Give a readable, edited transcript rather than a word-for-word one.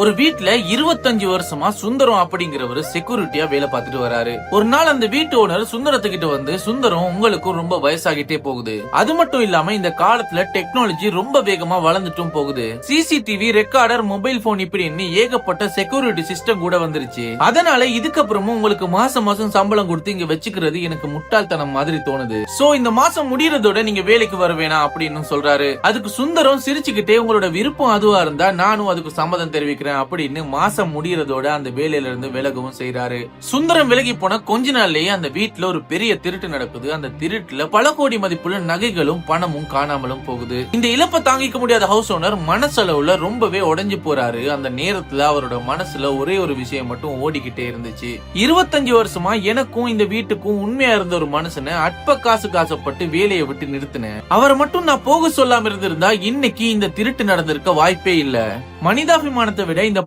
ஒரு வீட்ல 25 வருஷமா சுந்தரம் அப்படிங்கிறவரு செக்யூரிட்டியா வேலை பார்த்துட்டு வராரு. ஒரு நாள் அந்த வீட்டு ஓனர் சுந்தரத்துக்கிட்ட வந்து, சுந்தரம் உங்களுக்கும் ரொம்ப வயசாகிட்டே போகுது, அது மட்டும் இல்லாம இந்த காலத்துல டெக்னாலஜி ரொம்ப வேகமா வளர்ந்துட்டும் போகுது, சிசிடிவி ரெக்கார்டர் மொபைல் போன் இப்படின்னு ஏகப்பட்ட செக்யூரிட்டி சிஸ்டம் கூட வந்துருச்சு. அதனால இதுக்கப்புறமும் உங்களுக்கு மாசம் மாசம் சம்பளம் கொடுத்து இங்க வச்சுக்கிறது எனக்கு முட்டாள்தனம் மாதிரி தோணுது. சோ இந்த மாசம் முடியறதோட நீங்க வேலைக்கு வர வேணாம் அப்படின்னு சொல்றாரு. அதுக்கு சுந்தரம் சிரிச்சுக்கிட்டே, உங்களோட விருப்பம் அதுவா இருந்தா நானும் அதுக்கு சம்மதம் தெரிவிக்கிறேன் அப்படின்னு மாசம் முடியறதோட அந்த வேலையில இருந்து விலகவும் செய்யறாரு. சுந்தரம் விலகி போன கொஞ்ச நாள்லயே அந்த வீட்டுல ஒரு பெரிய திருட்டு நடக்குது. அந்த திருட்டுல பல கோடி மதிப்புள்ள நகைகளும் பணமும் காணாமலும் போகுது. இந்த இழப்பை தாங்கிக்க முடியாத ஹவுஸ் ஓனர் மனசளவுல ரொம்பவே உடைஞ்சு போறாரு. அந்த நேரத்துல அவரோட மனசுல ஒரே ஒரு விஷயம் மட்டும் ஓடிக்கிட்டே இருந்துச்சு. 25 வருஷமா எனக்கும் இந்த வீட்டுக்கும் உண்மையா இருந்த ஒரு மனுஷனை அற்ப காசுக்கு ஆசைப்பட்டு வேலையை விட்டு நிறுத்தினேன். அவரை மட்டும் நான் போக சொல்லாம இருந்திருந்தா இன்னைக்கு இந்த திருட்டு நடந்திருக்க வாய்ப்பே இல்ல. மனிதாபிமானத்தை விட இந்த